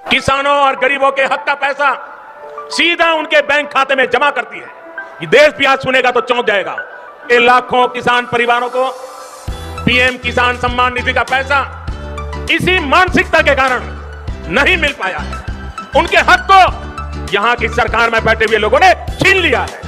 किसानों और गरीबों के हक का पैसा सीधा उनके बैंक खाते में जमा करती है। ये देश भी आज सुनेगा तो चौंक जाएगा। ये लाखों किसान परिवारों को पीएम किसान सम्मान निधि का पैसा इसी मानसिकता के कारण नहीं मिल पाया है। उनके हक को यहां की सरकार में बैठे हुए लोगों ने छीन लिया है।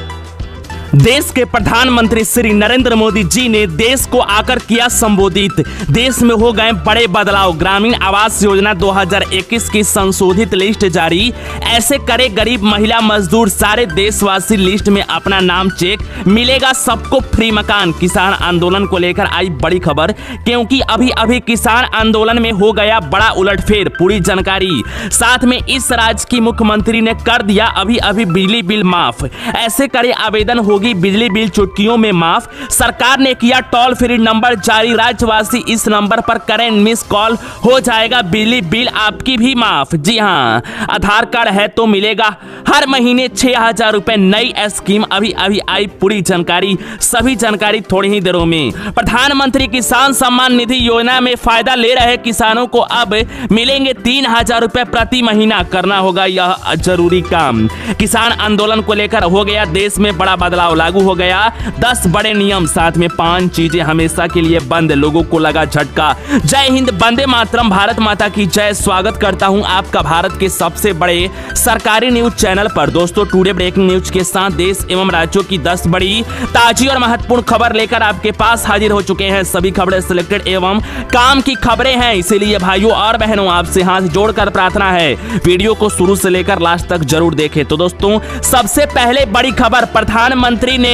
देश के प्रधानमंत्री श्री नरेंद्र मोदी जी ने देश को आकर किया संबोधित। देश में हो गए बड़े बदलाव, ग्रामीण आवास योजना 2021 की संशोधित लिस्ट जारी। ऐसे करे गरीब महिला मजदूर सारे देशवासी, लिस्ट में अपना नाम चेक, मिलेगा सबको फ्री मकान। किसान आंदोलन को लेकर आई बड़ी खबर, क्योंकि अभी अभी किसान आंदोलन में हो गया बड़ा उलटफेर। पूरी जानकारी साथ में इस राज्य की मुख्यमंत्री ने कर दिया अभी अभी बिजली बिल माफ। ऐसे करे आवेदन होगी बिजली बिल चुटकियों में माफ। सरकार ने किया टोल फ्री नंबर जारी, राज्यवासी इस नंबर पर करें मिस कॉल, हो जाएगा बिजली बिल आपकी भी माफ। जी हां, आधार कार्ड है तो मिलेगा हर महीने 6,000 रुपए, नई स्कीम अभी अभी आई। पूरी जानकारी, सभी जानकारी थोड़ी ही देरों में। प्रधानमंत्री किसान सम्मान निधि योजना में फायदा ले रहे किसानों को अब मिलेंगे 3,000 रुपए प्रति महीना। करना होगा यह जरूरी काम। किसान आंदोलन को लेकर हो गया देश में बड़ा बदलाव, लागू हो गया 10 बड़े नियम, साथ में 5 चीजें हमेशा के लिए बंद। लोगों को लगा झटका। जय हिंद, वंदे मातरम, भारत माता की जय। स्वागत करता हूं आपका भारत के सबसे बड़े सरकारी न्यूज चैनल पर। दोस्तों, टुडे ब्रेकिंग न्यूज के साथ देश एवं राज्यों की 10 बड़ी ताजी और महत्वपूर्ण खबर लेकर आपके पास हाजिर हो चुके हैं। सभी खबरें सिलेक्टेड एवं काम की खबरें हैं, इसीलिए भाइयों और बहनों आपसे हाथ जोड़कर प्रार्थना है वीडियो को शुरू से लेकर लास्ट तक जरूर देखें। तो दोस्तों, सबसे पहले बड़ी खबर, प्रधानमंत्री ने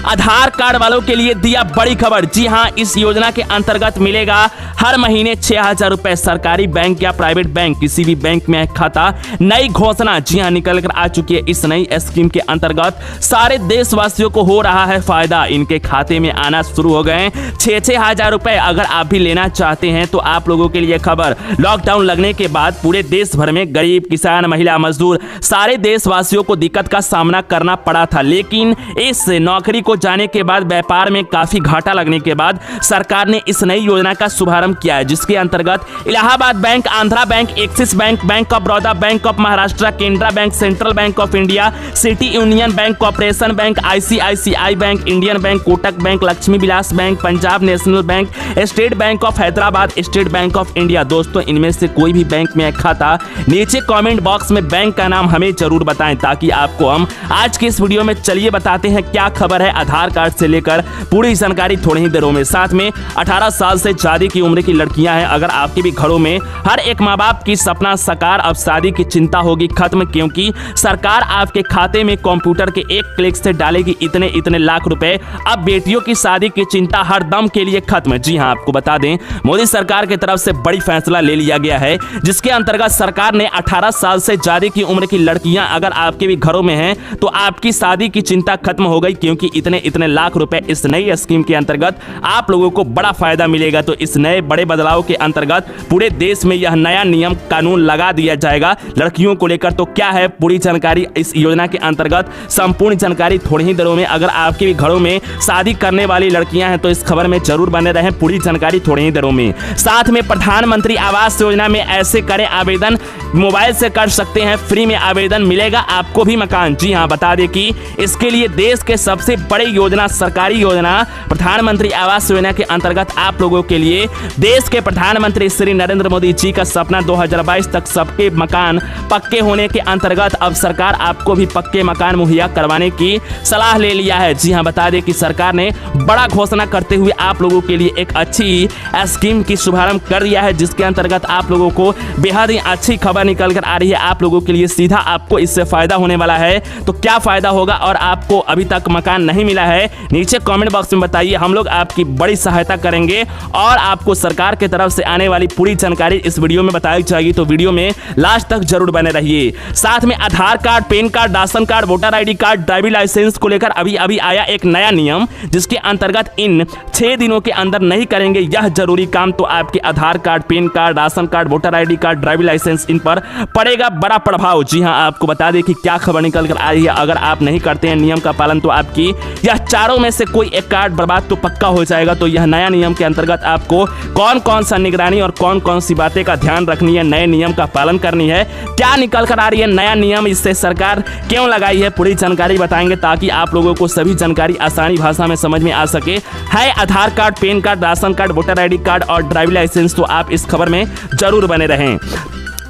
आधार कार्ड वालों के लिए दिया बड़ी खबर। जी हां, इस योजना के अंतर्गत मिलेगा हर महीने 6,000 रुपए। सरकारी बैंक या प्राइवेट बैंक, किसी भी बैंक में खाता। नई घोषणा जी हां निकल कर आ चुकी है। इस नई स्कीम के अंतर्गत सारे देशवासियों को हो रहा है फायदा। इनके खाते में आना शुरू हो गए 6,000 रुपए। अगर आप भी लेना चाहते हैं तो आप लोगों के लिए खबर, लॉकडाउन लगने के बाद पूरे देश भर में गरीब, किसान, महिला, मजदूर सारे देशवासियों को दिक्कत का सामना करना पड़ा था। लेकिन इस नौकरी को जाने के बाद व्यापार में काफी घाटा लगने के बाद सरकार ने इस नई योजना का शुभारंभ किया है, जिसके अंतर्गत Allahabad bank, Andhra bank, axis bank, bank of Baroda, bank of Maharashtra, Canara bank, central bank of India, city union bank, corporation bank, ICICI bank, Indian bank, Kotak bank, Lakshmi Vilas bank, Punjab national bank, state bank of Hyderabad, state bank of India. दोस्तों, इनमें से कोई भी bank में खाता, नीचे comment box में bank का नाम हमें जरूर बताएं, ताकि आपको हम आज के इस वीडियो में चलिए बताते हैं क्या खबर है आधार कार्ड से लेकर पूरी जानकारी थोड़ी ही देरों में। साथ में 18 साल से ज्यादा की उम्र की लड़कियां हैं, अगर आपके भी घरों में हर एक माँ बाप की सपना साकार, अब शादी की चिंता होगी खत्म, क्योंकि सरकार आपके खाते में कंप्यूटर के एक क्लिक से डालेगी इतने इतने लाख रुपए। अब बेटियों की शादी की चिंता हर दम के लिए खत्म। जी हां, आपको बता दें मोदी सरकार की तरफ से बड़ी फैसला ले लिया गया है, जिसके अंतर्गत सरकार ने 18 साल से ज्यादा की उम्र की लड़कियां अगर आपके भी घरों में हैं तो आपकी शादी की चिंता खत्म हो गई, क्योंकि इतने इतने लाख रुपए इस नई स्कीम के अंतर्गत आप लोगों को बड़ा फायदा मिलेगा। तो इस नए बड़े बदलाव के अंतर्गत पूरे देश में यह नया नियम कानून लगा दिया जाएगा लड़कियों को लेकर। तो क्या है पूरी जानकारी इस योजना के अंतर्गत, संपूर्ण जानकारी थोड़ी ही देरों में। अगर आपके भी घरों में शादी करने वाली लड़कियां हैं तो इस खबर में जरूर बने रहें, पूरी जानकारी थोड़ी ही देरों में। साथ में प्रधानमंत्री आवास योजना में ऐसे करें आवेदन, मोबाइल से कर सकते हैं, फ्री में आवेदन, मिलेगा आपको भी मकान। जी हां, बता दें कि इसके लिए देश के सबसे बड़ी योजना, सरकारी योजना प्रधानमंत्री आवास योजना के अंतर्गत आप लोगों के लिए देश के प्रधानमंत्री श्री नरेंद्र मोदी जी का सपना 2022 तक सबके मकान पक्के होने के अंतर्गत अब सरकार आपको भी पक्के मकान मुहैया करवाने की सलाह ले लिया है। जी हां, बता दें कि सरकार ने बड़ा घोषणा करते हुए आप लोगों के लिए एक अच्छी स्कीम की शुभारंभ कर दिया है, जिसके अंतर्गत आप लोगों को बेहद ही अच्छी खबर निकल कर आ रही है। आप लोगों के लिए सीधा आपको इससे फायदा होने वाला है। तो क्या फायदा होगा और आपको अभी तक मकान नहीं मिला है, नीचे कमेंट बॉक्स में बताइए, हम लोग आपकी बड़ी सहायता करेंगे और आपको सरकार की तरफ से आने वाली पूरी जानकारी इस वीडियो में बताई जाएगी। तो वीडियो में लास्ट तक जरूर बने रहिए। साथ में Aadhaar card, PAN card, ration card, voter ID card, driving licence को लेकर अभी अभी आया एक नया नियम, जिसके अंतर्गत इन 6 दिनों के अंदर नहीं करेंगे यह जरूरी काम तो आपके Aadhaar card, PAN card, ration card, voter ID card, driving licence, इन पर पड़ेगा बड़ा प्रभाव। जी हां, आपको बता दें कि क्या खबर निकल कर आ रही है। अगर आप नहीं करते हैं, नियम का पालन परंतु आपकी यह चारों में से कोई एक कार्ड बर्बाद तो पक्का हो जाएगा। तो यह नया नियम के अंतर्गत आपको कौन कौन सा निगरानी और कौन कौन सी बातें का ध्यान रखनी है, नए नियम का पालन करनी है, क्या निकल कर आ रही है नया नियम, इससे सरकार क्यों लगाई है, पूरी जानकारी बताएंगे ताकि आप लोगों को सभी जानकारी आसानी भाषा में समझ में आ सके। है Aadhaar card, PAN card, ration card, voter ID card और ड्राइविंग लाइसेंस, तो आप इस खबर में जरूर बने रहें।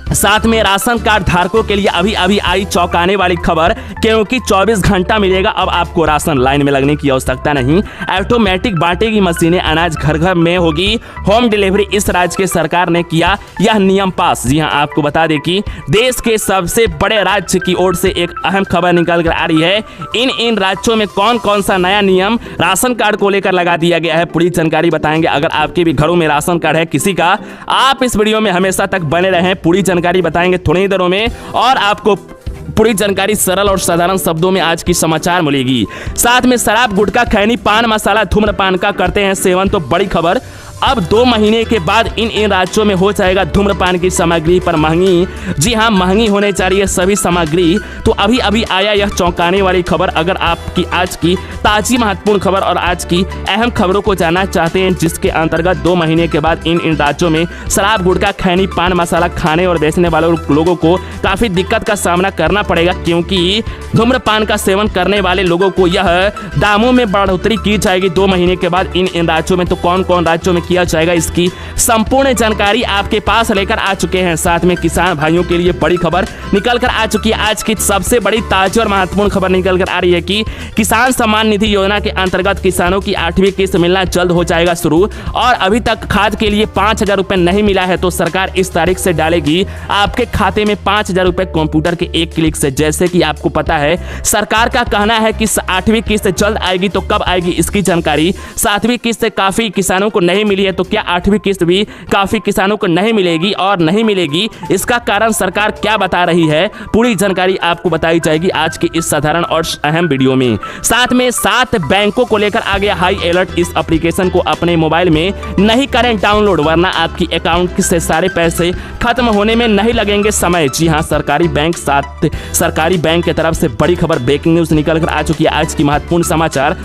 साथ में राशन कार्ड धारकों के लिए अभी अभी आई चौंकाने वाली खबर, क्योंकि 24 घंटा मिलेगा अब आपको राशन, लाइन में लगने की आवश्यकता नहीं। ऑटोमेटिक बांटेगी मशीनें, अनाज घर घर में होगी होम डिलीवरी। इस राज्य के सरकार ने किया यह नियम पास। जी हां, आपको बता दें कि देश के सबसे बड़े राज्य की ओर से एक अहम खबर निकल कर आ रही है। इन राज्यों में कौन कौन सा नया नियम राशन कार्ड को लेकर लगा दिया गया है, पूरी जानकारी बताएंगे। अगर आपके भी घरों में राशन कार्ड है किसी का, आप इस वीडियो में हमेशा तक बने रहें, पूरी जानकारी बताएंगे थोड़ी ही देरों में और आपको पूरी जानकारी सरल और साधारण शब्दों में आज की समाचार मिलेगी। साथ में शराब, गुटखा, खैनी, पान मसाला, धूम्रपान का करते हैं सेवन, तो बड़ी खबर। अब 2 महीने के बाद इन राज्यों में हो जाएगा धूम्रपान की सामग्री पर महंगी। जी हां, महंगी होने जा रही है सभी सामग्री। तो अभी अभी आया यह चौंकाने वाली खबर। अगर आपकी आज की ताजी महत्वपूर्ण खबर और आज की अहम खबरों को जानना चाहते हैं, जिसके अंतर्गत 2 महीने के बाद इन राज्यों में शराब, गुटखा, खैनी, पान मसाला खाने और बेचने वाले लोगों को काफी दिक्कत का सामना करना पड़ेगा, क्योंकि धूम्रपान का सेवन करने वाले लोगों को यह दामों में बढ़ोतरी की जाएगी 2 महीने के बाद इन राज्यों में। तो कौन कौन राज्यों में किया जाएगा, इसकी संपूर्ण जानकारी आपके पास लेकर आ चुके हैं। साथ में किसान भाइयों के लिए बड़ी खबर निकल कर आ चुकी है। आज की सबसे बड़ी ताजा और महत्वपूर्ण खबर निकल कर आ रही है कि किसान सम्मान निधि योजना के अंतर्गत किसानों की 8वीं किस्त मिलना जल्द हो जाएगा शुरू। और अभी तक खाद के लिए 5,000 रुपए नहीं मिला है, तो सरकार इस तारीख से डालेगी आपके खाते में 5,000 रुपए कंप्यूटर के एक क्लिक से। जैसे कि आपको पता है, सरकार का कहना है कि 8वीं किस्त जल्द आएगी, तो कब आएगी इसकी जानकारी। 7वीं किस्त काफी किसानों को नहीं मिली है, तो क्या 8वीं किस्त भी काफी किसानों को नहीं मिलेगी और नहीं मिलेगी, इसका कारण सरकार क्या बता रही है, पूरी जानकारी आपको बताई जाएगी आज की इस साधारण और अहम वीडियो में। साथ में 7 बैंकों को लेकर आ गया हाई अलर्ट। इस एप्लीकेशन को अपने मोबाइल में नहीं करें डाउनलोड, वरना आपकी अकाउंट से सारे पैसे खत्म होने में नहीं लगेंगे समय। जी हां, सरकारी बैंक की तरफ से बड़ी खबर, ब्रेकिंग न्यूज निकल कर आ चुकी है आज की महत्वपूर्ण समाचार,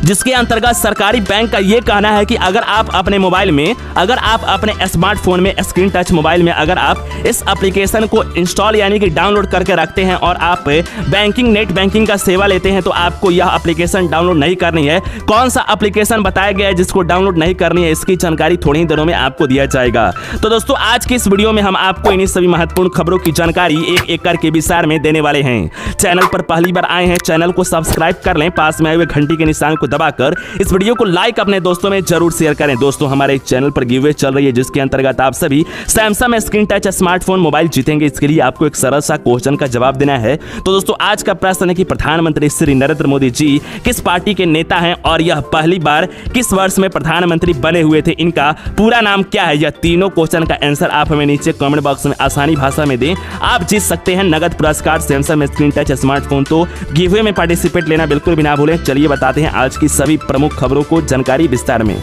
जिसके अंतर्गत सरकारी बैंक का यह कहना है कि अगर आप अपने मोबाइल में, अगर आप अपने स्मार्टफोन में, स्क्रीन टच मोबाइल में अगर आप इस एप्लीकेशन को इंस्टॉल यानी कि डाउनलोड करके रखते हैं और आप बैंकिंग, नेट बैंकिंग का सेवा लेते हैं, तो आपको यह एप्लीकेशन डाउनलोड नहीं करनी है। कौन सा एप्लीकेशन बताया गया है जिसको डाउनलोड नहीं करनी है, इसकी जानकारी थोड़ी ही देरों में आपको दिया जाएगा। तो दोस्तों, आज की इस वीडियो में हम आपको इन्हीं सभी महत्वपूर्ण खबरों की जानकारी एक एक करके विस्तार में देने वाले हैं। चैनल पर पहली बार आए हैं, चैनल को सब्सक्राइब कर लें, पास में आए हुए घंटी के निशान को दबाकर इस वीडियो को लाइक अपने दोस्तों में जरूर शेयर करें। दोस्तों, हमारे चैनल पर गिवअवे चल रही है, जिसके अंतर्गत आप सभी Samsung screen touch smartphone mobile जीतेंगे। इसके लिए आपको एक सरल सा क्वेश्चन का जवाब देना है। तो दोस्तों, आज का प्रश्न है कि प्रधानमंत्री श्री नरेंद्र मोदी जी किस पार्टी के नेता हैं और यह पहली बार किस वर्ष में प्रधानमंत्री बने हुए थे, इनका पूरा नाम क्या है। यह तीनों क्वेश्चन का आंसर आप हमें नीचे कमेंट बॉक्स में आसानी भाषा में दें। आप जीत सकते हैं नगद पुरस्कार सैमसंग स्क्रीन टच स्मार्टफोन। तो गिवअवे में पार्टिसिपेट लेना बिल्कुल भी ना भूलें। चलिए बताते हैं आज की सभी प्रमुख खबरों को जानकारी विस्तार में।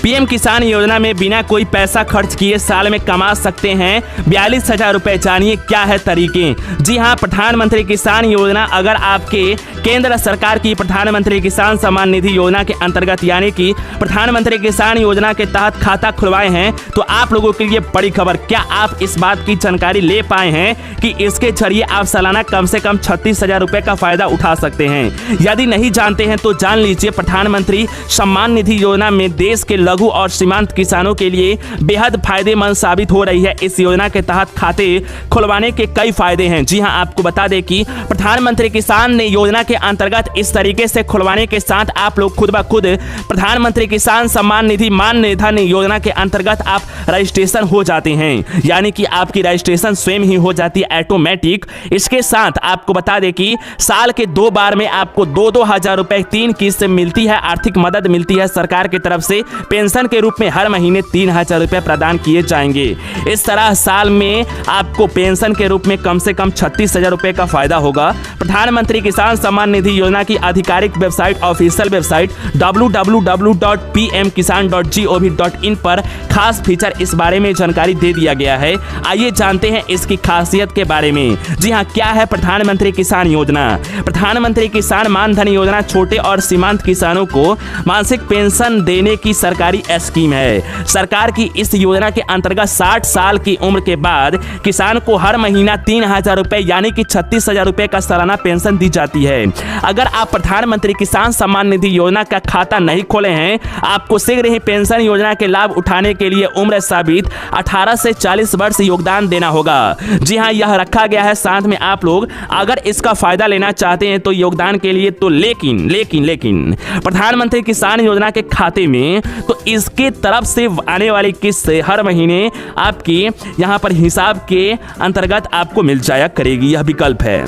पीएम किसान योजना में बिना कोई पैसा खर्च किए साल में कमा सकते हैं 42,000 रुपए। जानिए क्या है तरीके। जी हां, प्रधानमंत्री किसान योजना, अगर आपके केंद्र सरकार की प्रधानमंत्री किसान सम्मान निधि योजना के अंतर्गत यानी कि प्रधानमंत्री किसान योजना के तहत खाता खुलवाए हैं, तो आप लोगों के लिए बड़ी खबर। क्या आप इस बात की जानकारी ले पाए हैं कि इसके जरिए आप सालाना कम से कम 36,000 रुपए का फायदा उठा सकते हैं? यदि नहीं जानते हैं तो जान लीजिए। प्रधानमंत्री सम्मान निधि योजना में देश के लघु और सीमांत किसानों के लिए बेहद फायदेमंद साबित हो रही है। इस योजना के तहत खाते खुलवाने के कई फायदे हैं। जी हां, आपको बता दें कि प्रधानमंत्री किसान ने योजना के अंतर्गत इस तरीके से खुलवाने के साथ आप लोग खुद ब खुद प्रधानमंत्री किसान सम्मान निधि मान्य धन योजना के अंतर्गत आप रजिस्ट्रेशन हो जाते हैं, यानी कि आपकी रजिस्ट्रेशन स्वयं ही हो जाती है ऑटोमेटिक। इसके साथ आपको बता दें कि साल के 2 बार में आपको 2-2 हजार रुपए 3 किस्त मिलती है, आर्थिक मदद मिलती है सरकार की तरफ से पेंशन के रूप में हर महीने 3,000 रुपये प्रदान किए जाएंगे। इस तरह साल में आपको पेंशन के रूप में कम से कम 36,000 रुपये का फायदा होगा। प्रधानमंत्री किसान सम्मान निधि योजना की आधिकारिक वेबसाइट ऑफिशियल वेबसाइट www.pmkisan.gov.in पर खास फीचर इस बारे में जानकारी दे दिया गया है। आइए जानते हैं इसकी खासियत के बारे में। जी हाँ, क्या है प्रधानमंत्री किसान योजना? प्रधानमंत्री किसान मानधन योजना छोटे और सीमांत किसानों को मासिक पेंशन देने की सरकारी स्कीम है। सरकार की इस योजना के अंतर्गत 60 साल की उम्र के बाद किसान को हर महीना 3,000 रुपए यानी कि 36,000 रुपए का सालाना पेंशन दी जाती है। अगर आप प्रधानमंत्री किसान सम्मान निधि योजना का खाता नहीं खोले हैं, आपको शीघ्र ही पेंशन योजना के लाभ उठाने के लिए उम्र साबित 18 से 40 वर्ष योगदान देना होगा। जी हाँ, यह रखा गया है। साथ में आप लोग अगर इसका फायदा लेना चाहते हैं तो योगदान के लिए तो लेकिन प्रधानमंत्री किसान योजना के खाते में तो इसके तरफ से आने वाली किस्त हर महीने आपकी यहां पर हिसाब के अंतर्गत आपको मिल जाया करेगी। यह विकल्प है।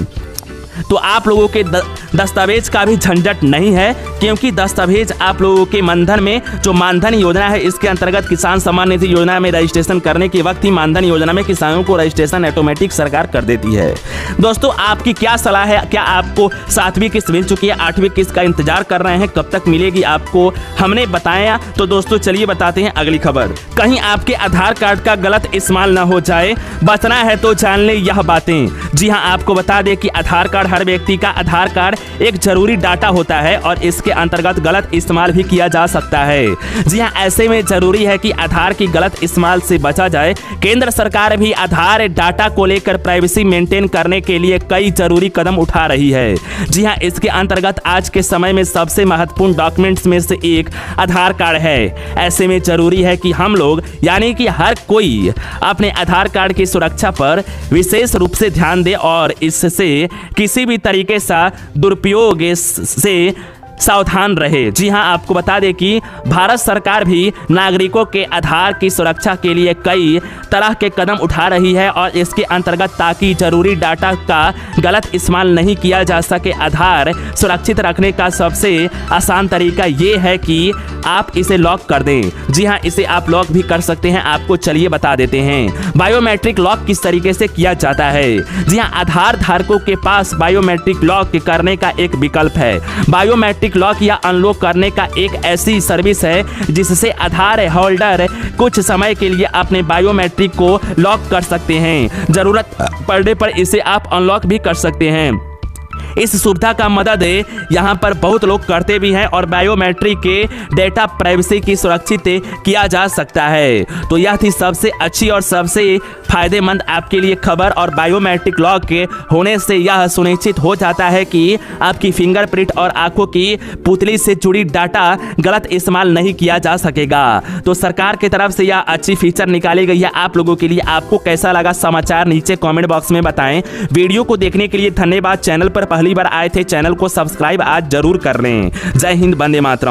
तो आप लोगों के दस्तावेज का भी झंझट नहीं है, क्योंकि दस्तावेज आप लोगों के मानधन में जो मानधन योजना है इसके अंतर्गत किसान सम्मान निधि योजना में रजिस्ट्रेशन करने के वक्त ही मानधन योजना में किसानों को रजिस्ट्रेशन ऑटोमेटिक सरकार कर देती है। दोस्तों, आपकी क्या सलाह है? क्या आपको 7वीं किस्त मिल चुकी है? 8वीं किस्त का इंतजार कर रहे हैं? कब तक मिलेगी आपको हमने बताया। तो दोस्तों चलिए बताते हैं अगली खबर। कहीं आपके आधार कार्ड का गलत इस्तेमाल न हो जाए, बचना है तो जान ले यह बातें। जी हाँ, आपको बता दें कि आधार कार्ड हर व्यक्ति का आधार कार्ड एक जरूरी डाटा होता है और इसके अंतर्गत गलत इस्तेमाल भी किया जा सकता है। जी हाँ, ऐसे में जरूरी है कि आधार की गलत इस्तेमाल से बचा जाए। केंद्र सरकार भी आधार डाटा को लेकर प्राइवेसी मेंटेन करने के लिए कई जरूरी कदम उठा रही है। जी हाँ, इसके अंतर्गत आज के समय में सबसे महत्वपूर्ण डॉक्यूमेंट्स में से एक आधार कार्ड है। ऐसे में जरूरी है कि हम लोग यानी कि हर कोई अपने आधार कार्ड की सुरक्षा पर विशेष रूप से ध्यान दे और इससे किसी भी तरीके से दुरुपयोग से सावधान रहे। जी हां, आपको बता दें कि भारत सरकार भी नागरिकों के आधार की सुरक्षा के लिए कई तरह के कदम उठा रही है और इसके अंतर्गत ताकि जरूरी डाटा का गलत इस्तेमाल नहीं किया जा सके, आधार सुरक्षित रखने का सबसे आसान तरीका ये है कि आप इसे लॉक कर दें। जी हां, इसे आप लॉक भी कर सकते हैं। आपको चलिए बता देते हैं बायोमेट्रिक लॉक किस तरीके से किया जाता है। जी हां, आधार धारकों के पास बायोमेट्रिक लॉक करने का एक विकल्प है। बायोमेट्रिक लॉक या अनलॉक करने का एक ऐसी सर्विस है जिससे आधार होल्डर कुछ समय के लिए अपने बायोमेट्रिक को लॉक कर सकते हैं। जरूरत पड़ने पर इसे आप अनलॉक भी कर सकते हैं। इस सुविधा का मदद यहाँ पर बहुत लोग करते भी हैं और बायोमेट्रिक के डेटा प्राइवेसी की सुरक्षित किया जा सकता है। तो यह थी सबसे अच्छी और सबसे फायदेमंद आपके लिए खबर। और बायोमेट्रिक लॉक के होने से यह सुनिश्चित हो जाता है कि आपकी फिंगरप्रिंट और आंखों की पुतली से जुड़ी डाटा गलत इस्तेमाल नहीं किया जा सकेगा। तो सरकार की तरफ से यह अच्छी फीचर निकाली गई है आप लोगों के लिए। आपको कैसा लगा समाचार नीचे कमेंट बॉक्स में बताएं। वीडियो को देखने के लिए धन्यवाद। चैनल पर पहली बार आए थे, चैनल को सब्सक्राइब आज जरूर कर लें। जय हिंद, वंदे मातरम।